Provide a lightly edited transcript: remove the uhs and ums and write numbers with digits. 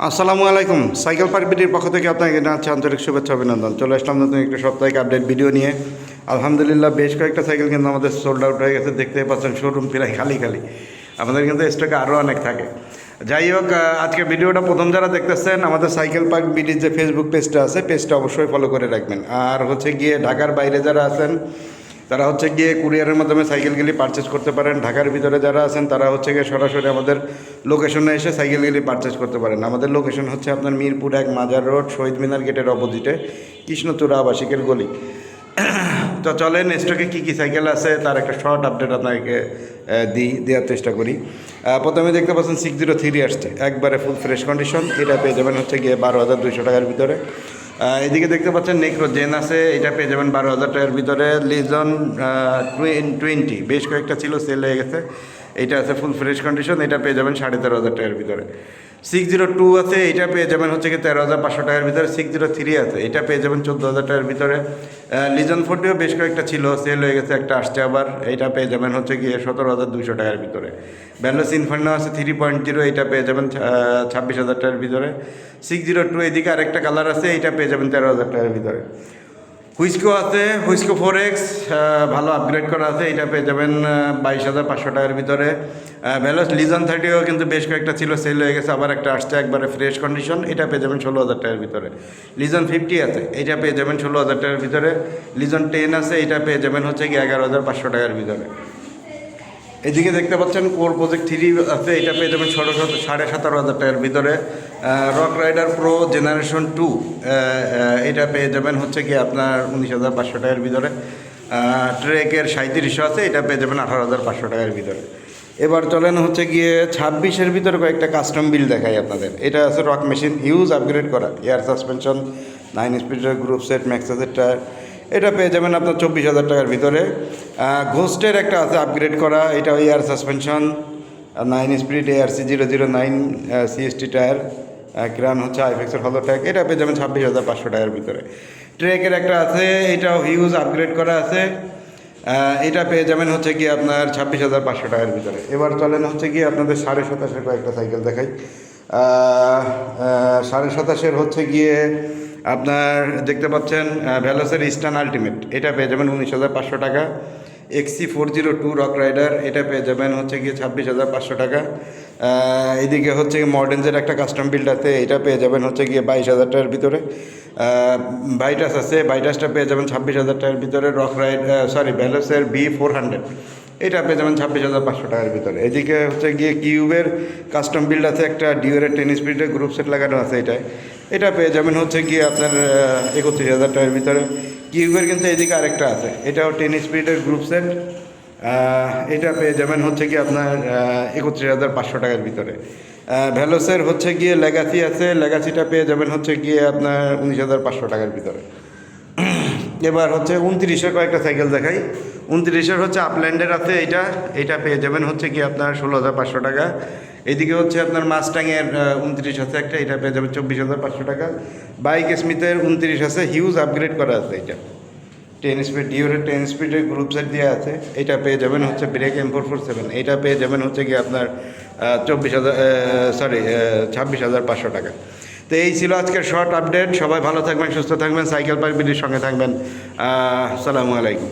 আসসালামু আলাইকুম। Cycle park বিডির পক্ষ থেকে আপনাকে জানাচ্ছি আন্তরিক শুভেচ্ছা অভিনন্দন। চলে আসলাম নতুন একটা সাপ্তাহিক আপডেট ভিডিও নিয়ে। আলহামদুলিল্লাহ বেশ কয়েকটা সাইকেল কিন্তু আমাদের সোল্ড আউট হয়ে গেছে, দেখতেই পাচ্ছেন শোরুম প্রায় খালি খালি। আমাদের কিন্তু স্টকে আরও অনেক থাকে। যাই হোক, আজকে ভিডিওটা প্রথম যারা দেখতেছেন, আমাদের সাইকেল পার্ক বিডির যে ফেসবুক পেজটা আছে, পেজটা অবশ্যই ফলো করে রাখবেন। আর হচ্ছে গিয়ে ঢাকার বাইরে যারা আছেন তারা হচ্ছে গিয়ে কুরিয়ারের মাধ্যমে সাইকেলগুলি পারচেস করতে পারেন। ঢাকার ভিতরে যারা আছেন তারা হচ্ছে গিয়ে সরাসরি আমাদের লোকেশনে এসে সাইকেলগুলি পারচেস করতে পারেন। আমাদের লোকেশন হচ্ছে আপনার মিরপুর 1 মাজার রোড, শহীদ মিনার গেটের অপোজিটে, কৃষ্ণচূড়া আবাসিকের গলি। তো চলেন স্টকে কী কী সাইকেল আছে তার একটা শর্ট আপডেট আপনাকে দেওয়ার চেষ্টা করি। প্রথমে দেখতে পাচ্ছেন 603 আসছে, একবারে ফুল ফ্রেশ কন্ডিশন। এটা পেয়ে যাবেন হচ্ছে গিয়ে 12,200 টাকার ভিতরে। এদিকে দেখতে পাচ্ছেন নেক্রো জেন আছে, এটা পেয়ে যাবেন 12,000 টাকার ভিতরে। লিজন 20 বেশ কয়েকটা ছিল, সেল হয়ে গেছে। এটা আছে ফুল ফ্রেশ কন্ডিশন, এটা পেয়ে যাবেন 13,500 টাকার ভিতরে। 602 আছে, এটা পেয়ে যাবেন হচ্ছে কি 13,500 টাকার ভিতরে। 603 আছে, এটা পেয়ে যাবেন 14,000 টাকার ভিতরে। লিজন 40ও বেশ কয়েকটা ছিল, সেল হয়ে গেছে, একটা আসছে আবার। এটা পেয়ে যাবেন হচ্ছে গিয়ে 17,200 টাকার ভিতরে। ভ্যালোস ইনফার্নো আছে 3.0, এটা পেয়ে যাবেন 26,000 টাকার ভিতরে। 602 এদিকে আরেকটা কালার আছে, এটা পেয়ে যাবেন 13,000 টাকার ভিতরে। হুইস্কো আছে, হুইস্কো 4X ভালো আপগ্রেড করা আছে, এটা পেয়ে যাবেন 22,500 টাকার ভিতরে। ভ্যালোস লিজন 30ও কিন্তু বেশ কয়েকটা ছিল, সেল হয়ে গেছে, আবার একটা আসছে একবারে ফ্রেশ কন্ডিশন, এটা পেয়ে যাবেন 16,000 টাকার ভিতরে। লিজন 50 আছে, এটা পেয়ে যাবেন 16,000 টাকার ভিতরে। লিজন 10 আছে, এটা পেয়ে যাবেন হচ্ছে কি 11,500 টাকার ভিতরে। এদিকে দেখতে পাচ্ছেন কোর প্রজেক্ট 3 আছে, এটা পেয়ে যাবেন 17,500 টাকার ভিতরে। রক রাইডার প্রো জেনারেশন 2 এটা পেয়ে যাবেন হচ্ছে কি আপনার 19,500 টাকার ভিতরে। ট্রেকের 3700 আছে, এটা পেয়ে যাবেন 18,500 টাকার ভিতরে। এবার চলেন হচ্ছে গিয়ে 26-এর ভিতরে কয়েকটা কাস্টম বিল দেখাই আপনাদের। এটা আছে রক মেশিন, হিউজ আপগ্রেড করা, এয়ার সাসপেনশন, 9 স্পিডের গ্রুপ সেট, ম্যাক্সাসের টায়ার, এটা পেয়ে যাবেন আপনার 24,000 টাকার ভিতরে। ঘোস্টের একটা আছে আপগ্রেড করা, এটা air suspension, 9 speed, ARC 009 CST tyre, ক্রান হচ্ছে আইফেক্সের হলো ট্যাগ, এটা পেয়ে যাবেন 26,500 টাকার ভিতরে। ট্রেকের একটা আছে, এটাও হিউজ আপগ্রেড করা আছে, এটা পেয়ে যাবেন হচ্ছে গিয়ে আপনার 26,500 টাকার ভিতরে। এবার চলেন হচ্ছে গিয়ে আপনাদের 27,500 কয়েকটা সাইকেল দেখাই। 27,500 হচ্ছে গিয়ে আপনার দেখতে পাচ্ছেন ভ্যালোসের ইস্টার্ন আলটিমেট, এটা পেয়ে যাবেন 19,500 টাকা। XC402 রক রাইডার, এটা পেয়ে যাবেন হচ্ছে গিয়ে 26,500 টাকা। এদিকে হচ্ছে মডেন্সের একটা কাস্টম বিল্ড আছে, এটা পেয়ে যাবেন হচ্ছে গিয়ে 22,000 টাকার ভিতরে। বাইটাস আছে, বাইটাসটা পেয়ে যাবেন 26,000 টাকার ভিতরে। রক রাইড ভ্যালোসের B400, এটা পেয়ে যাবেন 26,500 টাকার ভিতরে। এদিকে হচ্ছে গিয়ে কিউবের কাস্টম বিল্ড আছে, একটা ডিওরের 10 স্পিডের গ্রুপ সেট লাগানো আছে, এটা পেয়ে যাবেন হচ্ছে গিয়ে আপনার 31,000 টাকার ভিতরে। কিউবের কিন্তু এদিকে আরেকটা আছে, এটাও 10 স্পিডের গ্রুপ সেট, এটা পেয়ে যাবেন হচ্ছে গিয়ে আপনার 31,500 টাকার ভিতরে। ভ্যালোসের হচ্ছে গিয়ে লেগাসি আছে, লেগাসিটা পেয়ে যাবেন হচ্ছে গিয়ে আপনার 19,500 টাকার ভিতরে। এবার হচ্ছে 29-এর কয়েকটা সাইকেল দেখাই। 29-এর হচ্ছে আপল্যান্ডের আছে, এটা পেয়ে যাবেন হচ্ছে কি আপনার 16,500 টাকা। এইদিকে হচ্ছে আপনার মাস্টাংয়ের 29 আছে একটা, এটা পেয়ে যাবেন 24,500 টাকা। বাইক স্মিথের 29 আছে, হিউজ আপগ্রেড করা আছে, এটা 10 স্পিড ডিওরের 10 স্পিডের গ্রুপ সেট দেওয়া আছে, এটা পেয়ে যাবেন হচ্ছে ব্রেক M447, এটা পেয়ে যাবেন হচ্ছে কি আপনার 26,500 টাকা। তো এই ছিল আজকের শর্ট আপডেট। সবাই ভালো থাকবেন, সুস্থ থাকবেন, সাইকেল পার্ক বিডির সঙ্গে থাকবেন। আসসালামু আলাইকুম।